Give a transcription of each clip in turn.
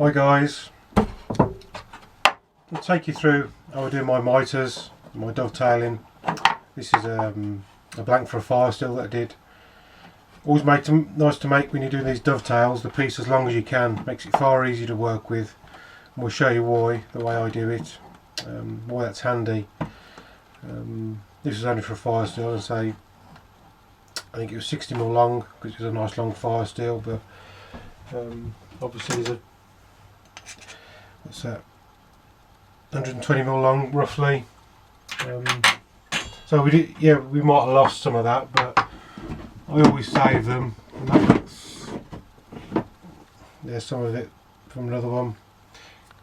Hi guys, I'll take you through how I do my miters, my dovetailing. This is a blank for a fire steel that I did. Always make them nice to make when you're doing these dovetails, the piece as long as you can. Makes it far easier to work with. And we'll show you why, the way I do it, why that's handy. This is only for a fire steel, and say I think it was 60mm long because it was a nice long fire steel, but obviously there's a, what's that, 120mm long roughly. So we might have lost some of that, but I always save them. And that's, there's some of it from another one.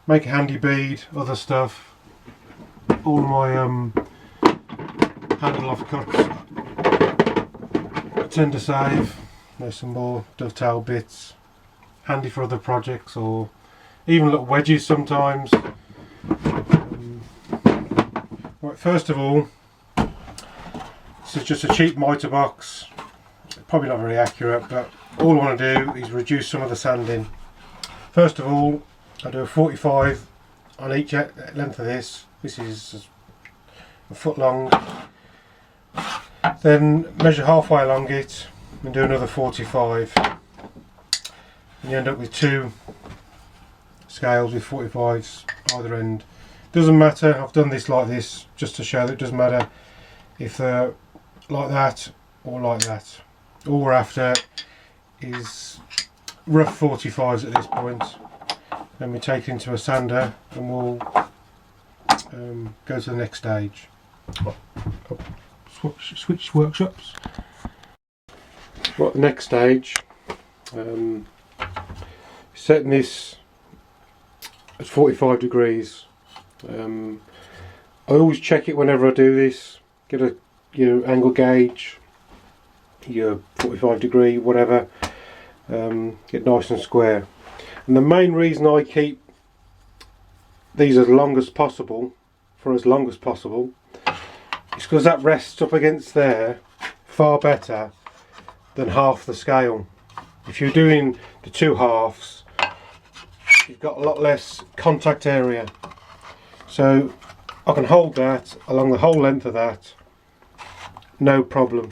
Make a handy bead, other stuff. All my handle off cuts I tend to save. There's some more dovetail bits, handy for other projects, or even little wedges sometimes. Right, first of all, this is just a cheap mitre box. Probably not very accurate, but all I want to do is reduce some of the sanding. First of all, I do a 45 on each length of this. This is a foot long. Then measure halfway along it and do another 45. And you end up with two scales with 45s either end. Doesn't matter, I've done this like this just to show that it doesn't matter if they're like that or like that. All we're after is rough 45s at this point. Then we take it into a sander and we'll go to the next stage. Switch workshops. Right, the next stage, setting this at 45 degrees. I always check it whenever I do this. Get your angle gauge, your 45 degree, whatever. Get nice and square. And the main reason I keep these as long as possible, is because that rests up against there far better than half the scale. If you're doing the two halves, you've got a lot less contact area. So I can hold that along the whole length of that, no problem.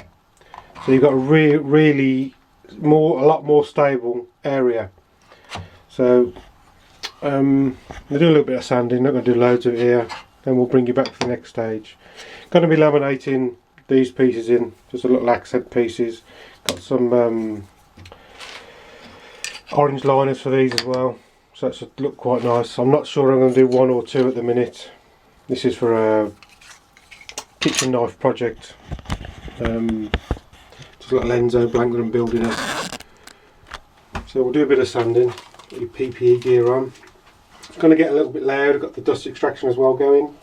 So you've got a really a lot more stable area. So we'll do a little bit of sanding, not going to do loads of it here. Then we'll bring you back to the next stage. Going to be laminating these pieces in, just a little accent pieces. Got some orange liners for these as well, so that should look quite nice. I'm not sure I'm going to do one or two at the minute. This is for a kitchen knife project. Just a little Enzo blank that I'm building up. So we'll do a bit of sanding. Get your PPE gear on. It's going to get a little bit loud. I've got the dust extraction as well going.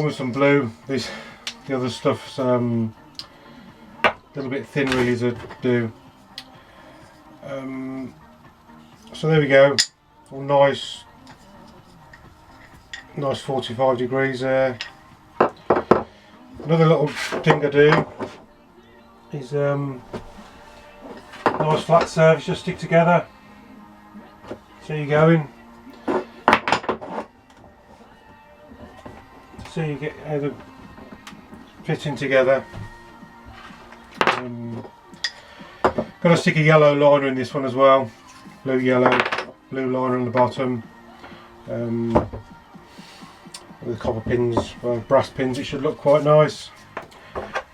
with some blue. The other stuff's a little bit thin really to do. So there we go, all nice 45 degrees there. Another little thing I do is nice flat surface, just stick together. See you going. So you get how they're fitting together. Got to stick a yellow liner in this one as well. Blue yellow, blue liner on the bottom. With copper pins, brass pins, it should look quite nice.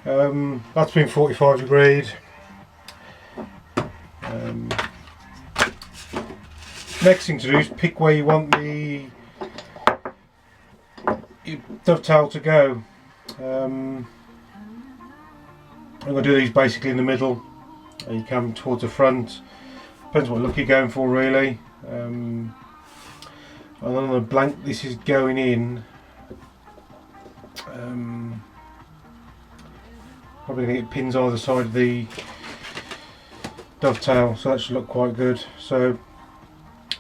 That's been 45 degrees. Next thing to do is pick where you want your dovetail to go. I'm going to do these basically in the middle. You come towards the front. Depends what look you're going for really. And on the blank this is going in. Probably going to get pins either side of the dovetail, so that should look quite good. So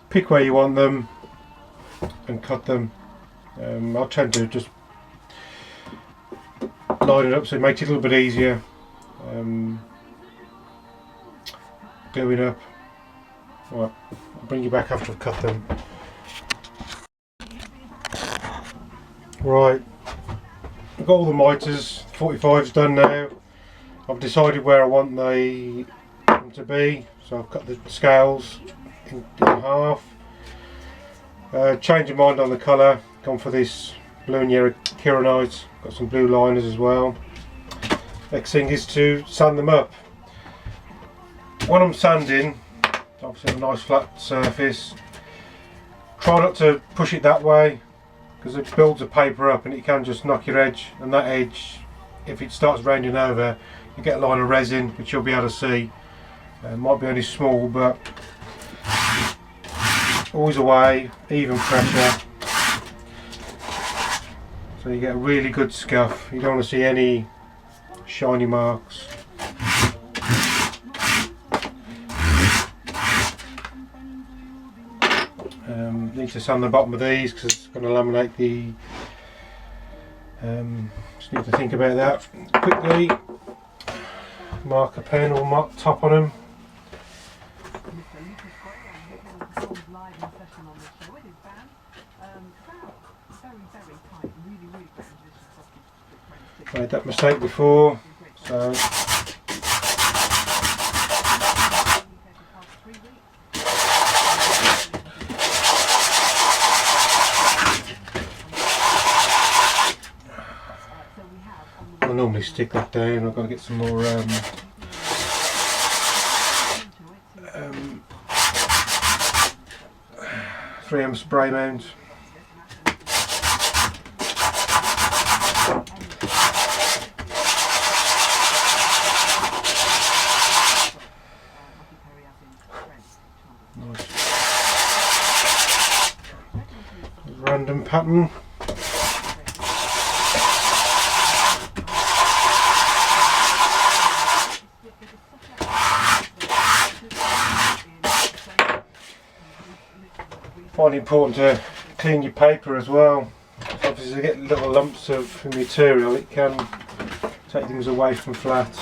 pick where you want them and cut them. I tend to just line it up so it makes it a little bit easier. Gluing up. Right, I'll bring you back after I've cut them. Right, I've got all the miters, 45's done now. I've decided where I want them to be, so I've cut the scales in half. Changing mind on the colour, gone for this blue and yellow Kironite, got some blue liners as well. Next thing is to sand them up. When I'm sanding, obviously a nice flat surface, try not to push it that way because it builds the paper up and it can just knock your edge, and that edge, if it starts rounding over, you get a line of resin which you'll be able to see. Might be only small, but always away, even pressure, so you get a really good scuff. You don't want to see any shiny marks. Need to sand the bottom of these because it's going to laminate the. Just need to think about that quickly. Mark a pen or mark top on them. Made that mistake before, so. I normally stick that down. I've got to get some more 3M spray mount. Nice. Random pattern. Find it important to clean your paper as well. So obviously, you get little lumps of material, it can take things away from flat.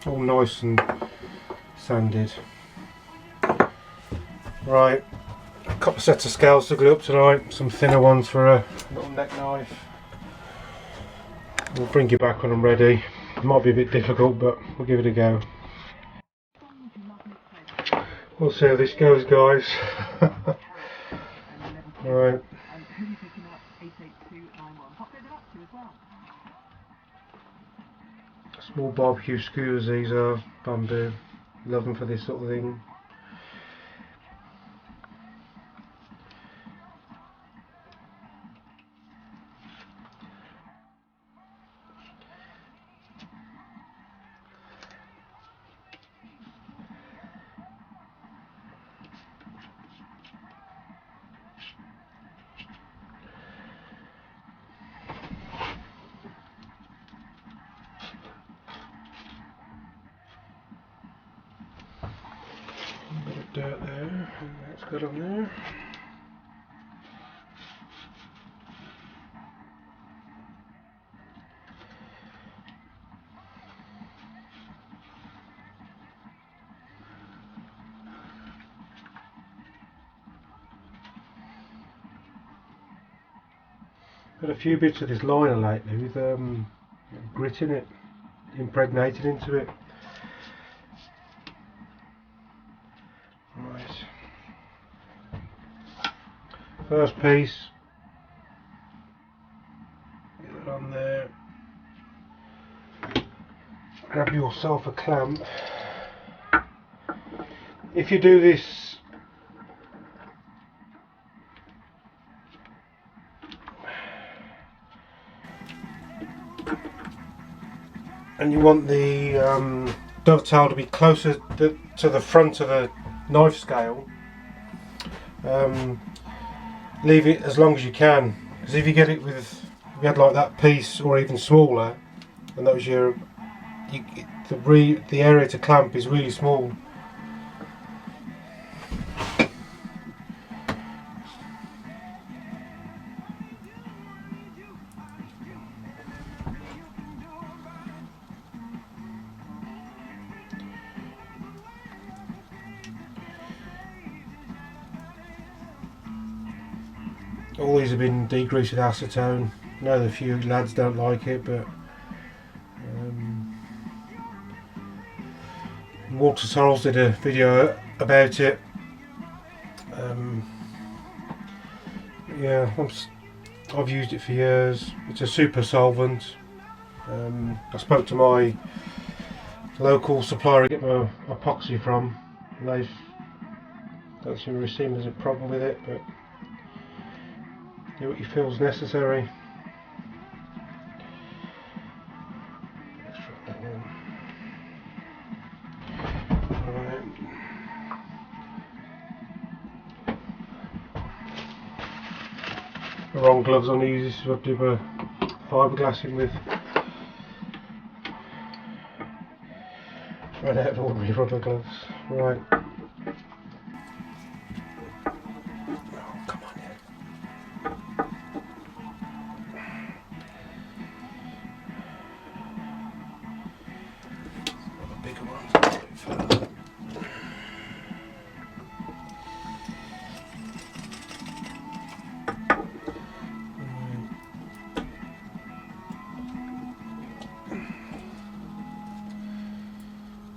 All nice and sanded. Right, a couple of sets of scales to glue up tonight, some thinner ones for a little neck knife. We'll bring you back when I'm ready. It might be a bit difficult, but we'll give it a go. We'll see how this goes, guys. Right. Small barbecue skewers these are, bamboo. Love them for this sort of thing. A bit of dirt there, and that's good on there. Got a few bits of this liner lately with grit in it, impregnated into it. Right. First piece. Get it on there. Grab yourself a clamp. If you do this and you want the dovetail to be closer to the front of the knife scale, leave it as long as you can, because if you get it with, if you had like that piece or even smaller, and that was your, the area to clamp is really small. All these have been degreased with acetone. I know a few lads don't like it, but Walter Sorrells did a video about it. Yeah, I've used it for years. It's a super solvent. I spoke to my local supplier to get my epoxy from, and they don't seem to seem there's a problem with it, but do what you feel is necessary. The wrong gloves on these. This is what I do my fiberglassing with. Ran out of ordinary rubber gloves. Right. Oh, come on in. One of the bigger ones. A bit further.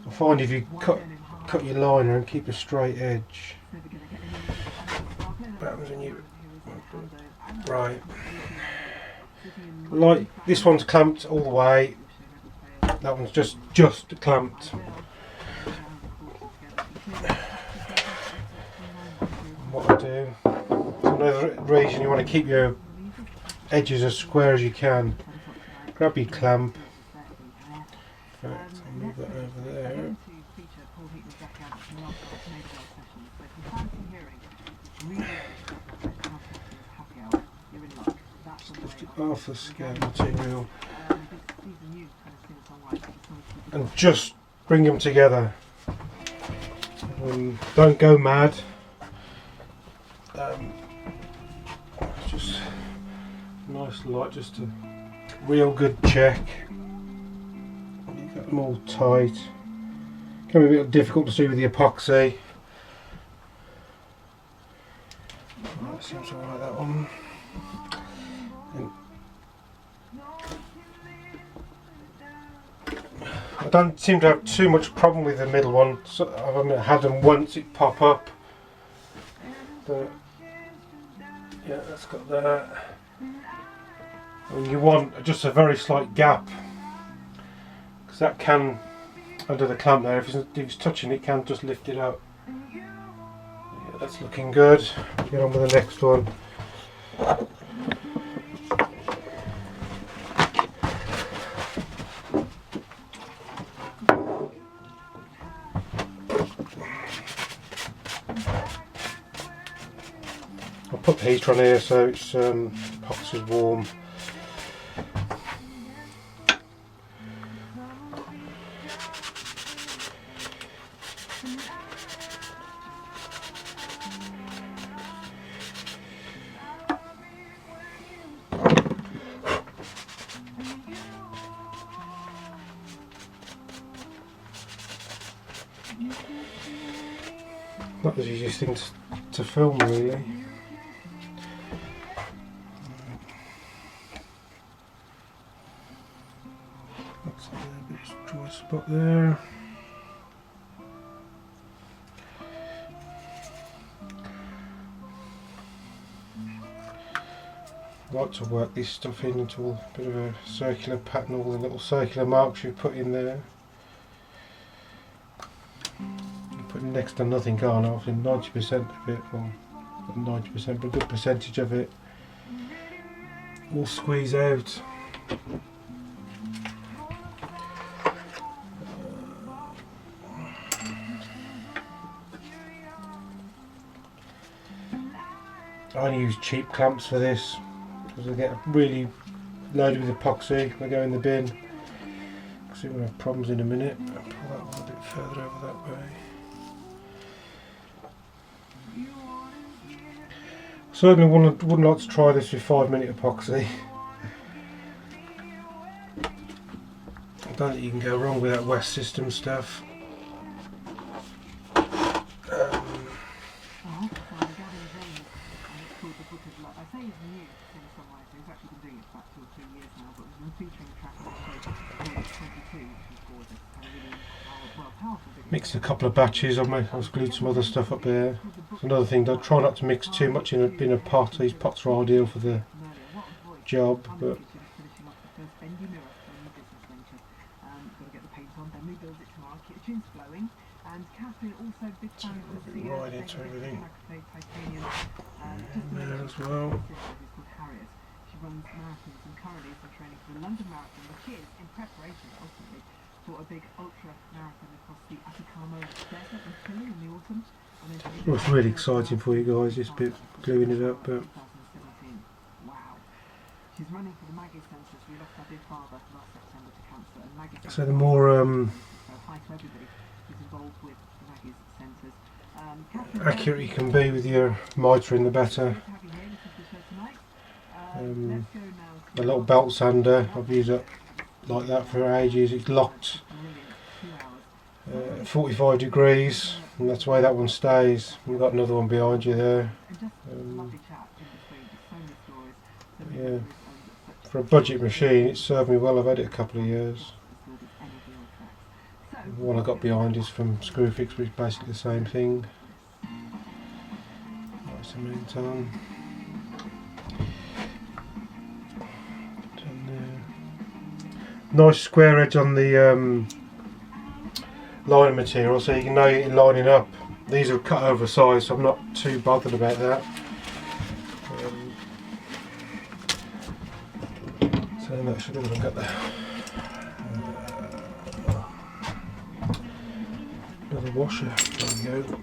I find if you cut your liner and keep a straight edge, what happens when you, right, like this one's clamped all the way, that one's just clamped. What I do, for another reason, you want to keep your edges as square as you can. Grab your clamp. In fact, I'll move that over there. Lift it off the scale material and just bring them together. Don't go mad. Just nice light, just a real good check. Get them all tight. Can be a bit difficult to see with the epoxy. That seems alright, that one. And I don't seem to have too much problem with the middle one. So I've had them once it pop up. But yeah, that's got that. And you want just a very slight gap, because that can, under the clamp there, if it's touching it, can just lift it up. Yeah, that's looking good. Get on with the next one. I'll put the heater on here so it's epoxy is warm. Not the easiest thing to film, really. That's a bit of a dry spot there. I like to work this stuff into a bit of a circular pattern, all the little circular marks you put in there. Putting next to nothing on, I think 90% of it, well not 90% but a good percentage of it will squeeze out. I only use cheap clamps for this because they get really loaded with epoxy, they go in the bin. See, we're going to have problems in a minute. I'll pull that one a bit further over that way. Certainly wouldn't like to try this with 5-minute epoxy. I don't think you can go wrong with that West System stuff. Mixed a couple of batches. I've glued some other stuff up there. It's another thing, don't try not to mix too much in a pot. These pots are ideal for the job, but right into everything. And there as well. She runs marathons and currently is training for the London Marathon, which is in preparation ultimately for a big ultra marathon across the Atacama Desert in Chile in the autumn. Well, it's really exciting for you guys, this bit gluing it up. But she's running for the Maggie Centres. We lost our dear father last September to cancer, and Maggie. So the more hi to everybody who's involved with the Maggie Centres. Accurate you can be with your mitering, the better. A little belt sander, I've used it like that for ages. It's locked 45 degrees, and that's the way that one stays. We've got another one behind you there. Yeah, for a budget machine it served me well. I've had it a couple of years. The one I got behind is from Screwfix, which is basically the same thing. Nice and meantime. Nice square edge on the liner material, so you can know you're lining up. These are cut oversized, so I'm not too bothered about that. So that should have got the another washer. There we go.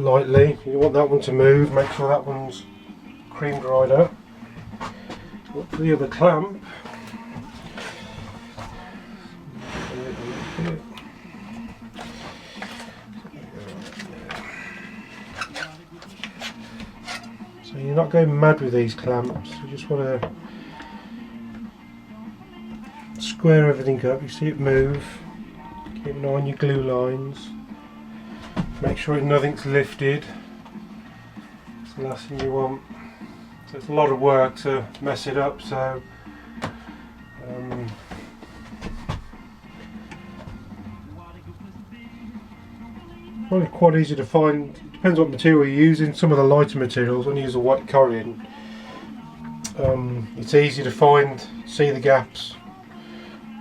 Lightly, you want that one to move, make sure that one's cream dried up. Look for the other clamp. So you're not going mad with these clamps, you just want to square everything up. You see it move, keep an eye on your glue lines. Make sure nothing's lifted. the last thing you want. So it's a lot of work to mess it up, so probably quite easy to find. Depends what material you're using. Some of the lighter materials, when you use a white corian, it's easy to find, see the gaps,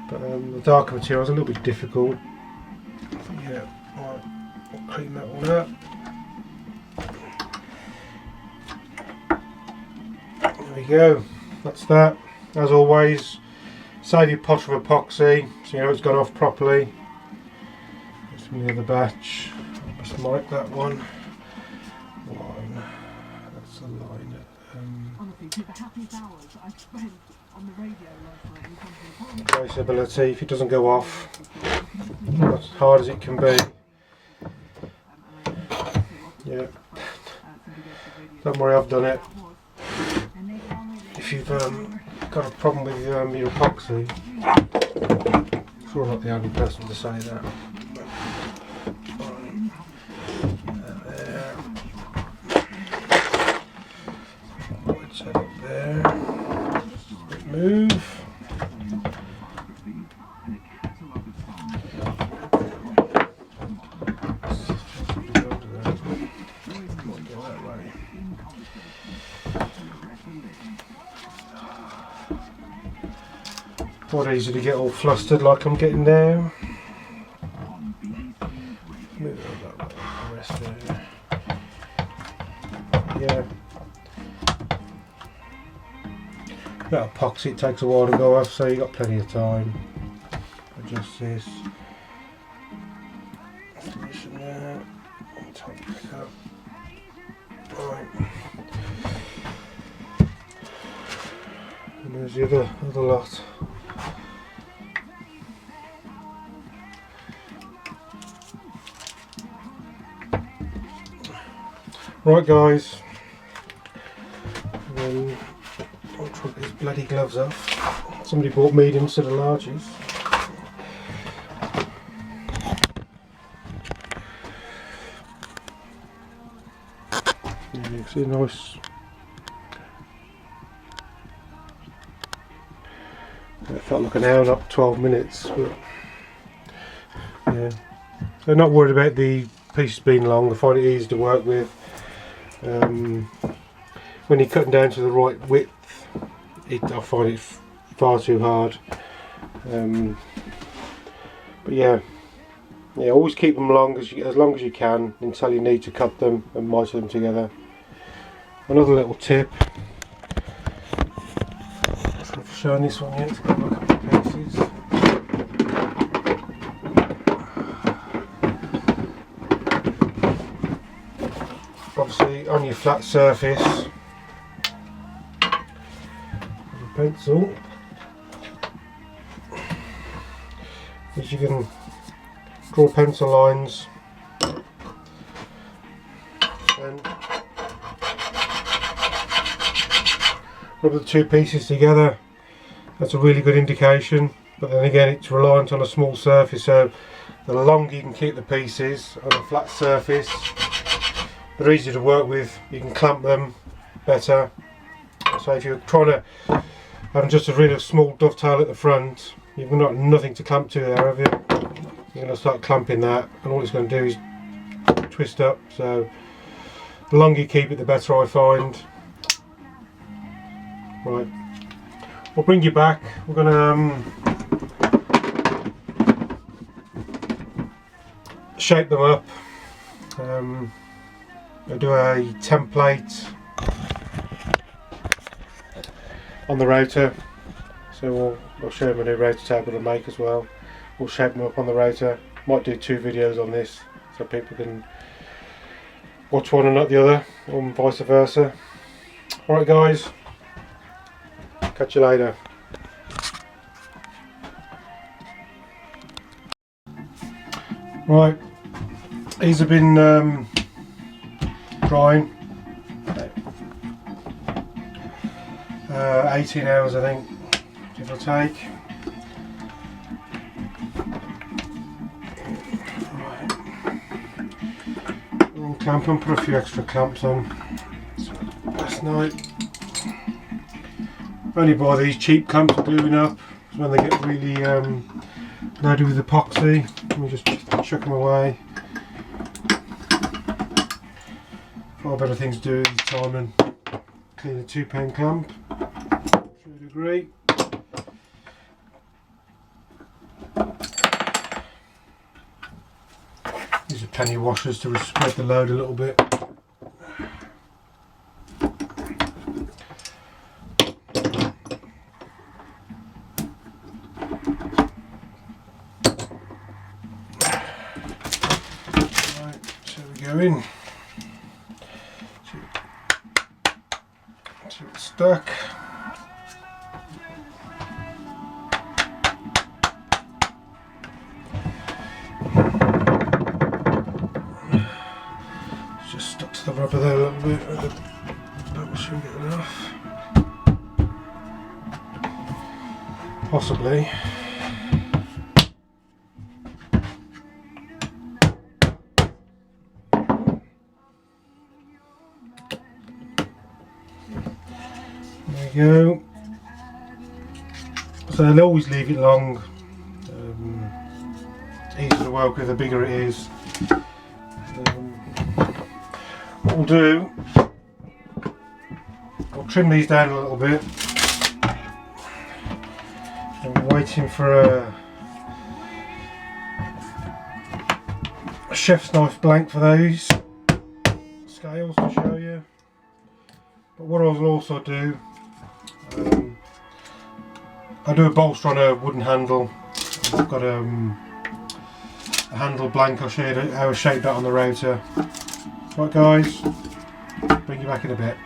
but the darker material is a little bit difficult. But yeah, right, I'll clean that one up. There we go, that's that. As always, save your pot of epoxy so you know it's gone off properly. This from the other batch. I'll just mark that one. That's the line. Traceability, if it doesn't go off, not as hard as it can be. Yeah, don't worry, I've done it. If you've got a problem with your epoxy, I'm sure I'm not the only person to say that. Set up there. Move. Quite easy to get all flustered like I'm getting now. Move that the rest there. Yeah. That epoxy, it takes a while to go off, so you've got plenty of time. Adjust this. Position there. And tighten it back up. Right. And there's the other lot. Right guys. I'll try to get these bloody gloves off. Somebody bought mediums instead of larges. Yeah, you can see a nice. It felt like an hour, not 12 minutes. But yeah, they're not worried about the pieces being long. They find it easy to work with. When you're cutting down to the right width, I find it far too hard. But yeah, always keep them long as long as you can until you need to cut them and mitre them together. Another little tip. I've shown this one yet. It's got a couple of pieces. Obviously, on your flat surface, pencil, as you can draw pencil lines and rub the two pieces together. That's a really good indication, but then again it's reliant on a small surface, so the longer you can keep the pieces on a flat surface, they're easier to work with, you can clamp them better. So if you're trying to have just a really small dovetail at the front, you've got nothing to clamp to there, have you? You're going to start clamping that, and all it's going to do is twist up. So the longer you keep it, the better, I find. Right, we'll bring you back. We're going to shape them up. I'll do a template on the rotor, so we'll show them a new rotor table to make as well. We'll shape them up on the rotor. Might do 2 videos on this so people can watch one and not the other, or vice versa. Alright guys, catch you later. Right, these have been drying. 18 hours I think, give or take. Right. Clamp them, put a few extra clamps on. So last night. I only buy these cheap clamps for gluing up when they get really loaded with epoxy. Let me just chuck them away. Far better things to do this time than clean a £2 clamp. 3rd degree. These are penny washers to spread the load a little bit. Right, so we go in. So it's stuck. Just stuck to the rubber there a little bit. That should get enough. Possibly. There we go. So I'll always leave it long. It's easier to work with the bigger it is. What we'll do, I'll trim these down a little bit. I'm waiting for a chef's knife blank for those scales to show you. But what I'll also do, I do a bolster on a wooden handle. I've got a handle blank. I'll show you how I shape that on the router. Right guys, bring you back in a bit.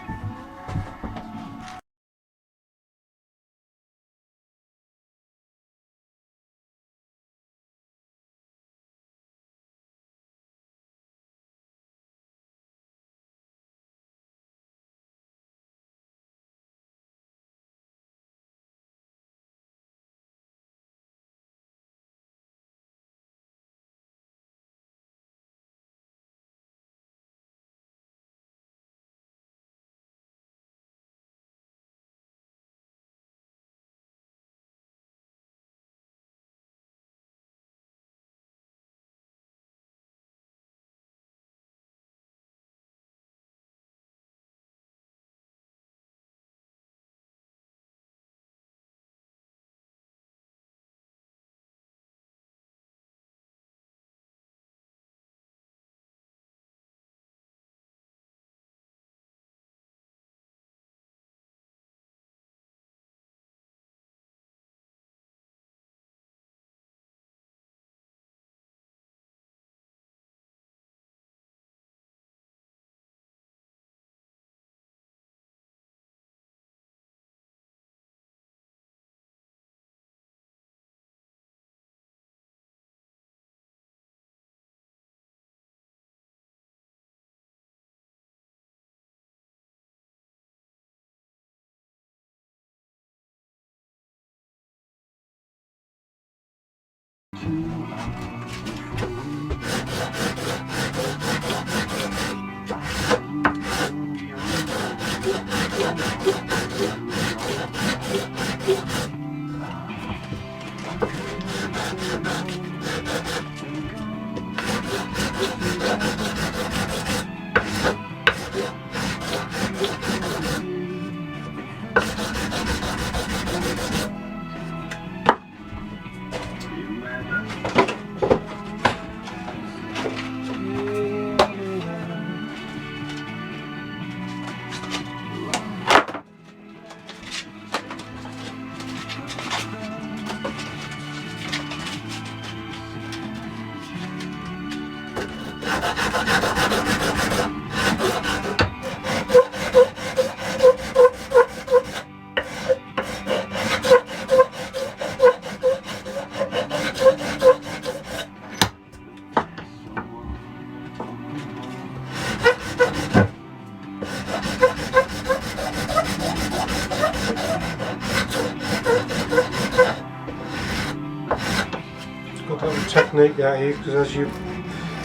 Got a little technique out here because as you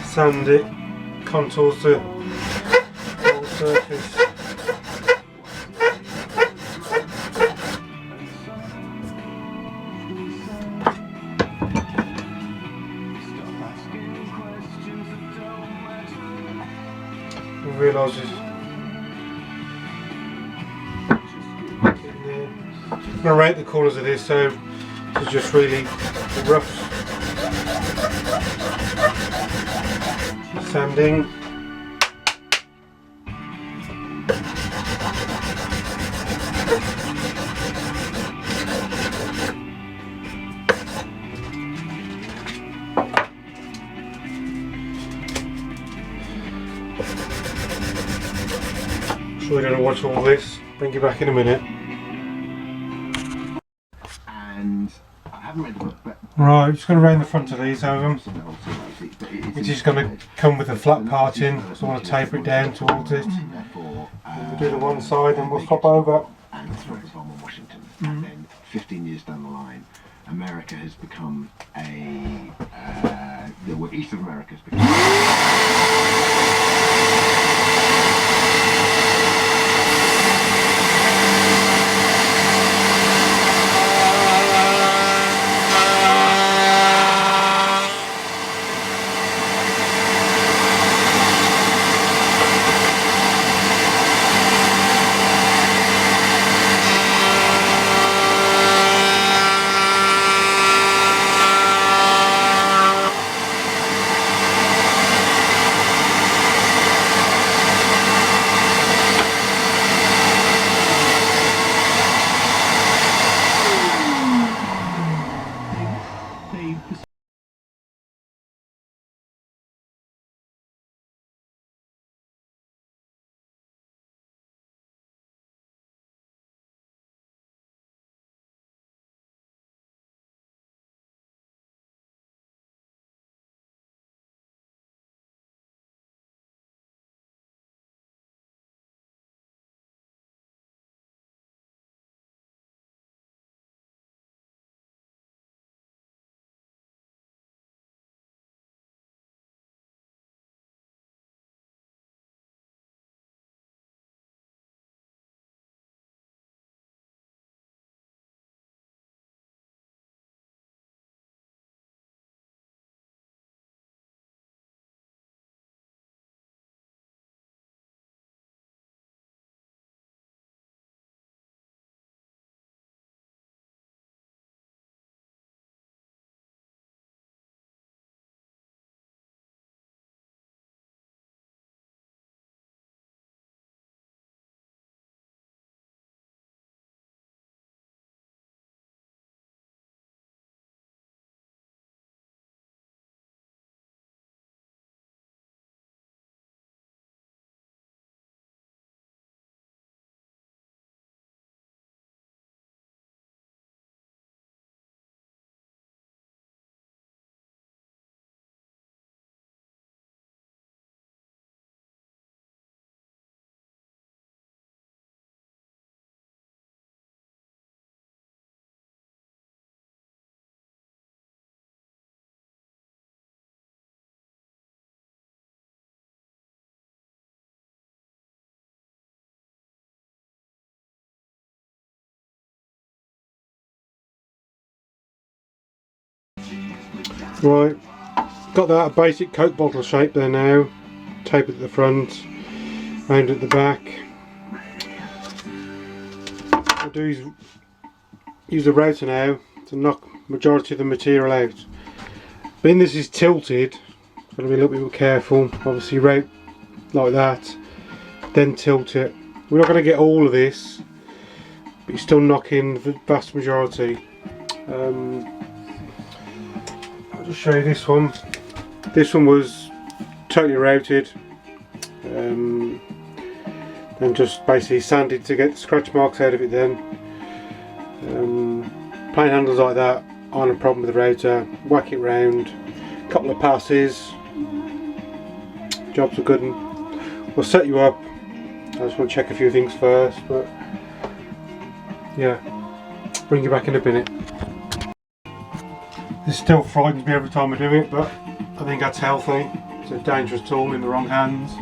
sand it, contours the whole surface. realise is I'm going to rate the corners of this, so it's just really rough sanding. I'm sure you're going to watch all this. Bring you back in a minute. And I haven't read the book, but right, just going to round the front of these over them, which is going to come with a flat parting, so I want to taper it down towards it. We'll do the one side and we'll swap over. And it's from Washington. And then 15 years down the line, America has become east of America has become Right, got that a basic Coke bottle shape there now. Tape it at the front, round at the back. What I'll do is use a router now to knock majority of the material out. Being this is tilted, got to be a little bit more careful. Obviously route like that, then tilt it. We're not going to get all of this, but you're still knocking the vast majority. I'll just show you this one. This one was totally routed, and just basically sanded to get the scratch marks out of it then. Plain handles like that aren't a problem with the router. Whack it round, couple of passes, jobs are good. And we'll set you up. I just want to check a few things first, but yeah, bring you back in a minute. This still frightens me every time I do it, but I think that's healthy. It's a dangerous tool in the wrong hands.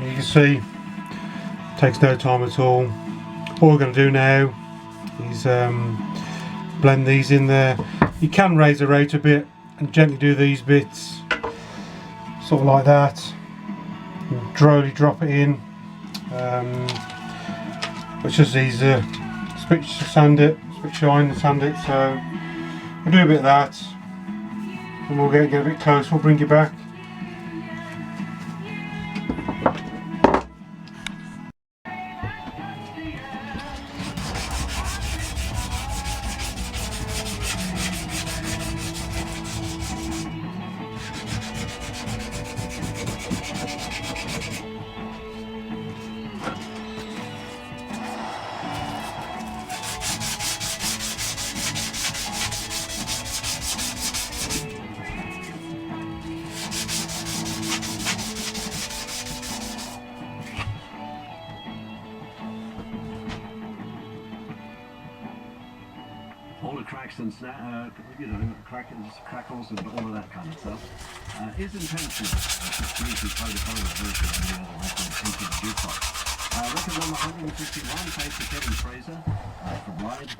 You can see, takes no time at all. All we're going to do now is blend these in there. You can raise the rate a bit and gently do these bits, sort of like that. And slowly drop it in. It's just easier. Spit sand it, spit shine and sand it. So we'll do a bit of that, and we'll get a bit close. We'll bring you back. All the cracks and crackles and all of that kind of stuff is intentional. It's just to try to find a version of the other record into the jukebox. Record number 151, thanks to Kevin Fraser from Ride.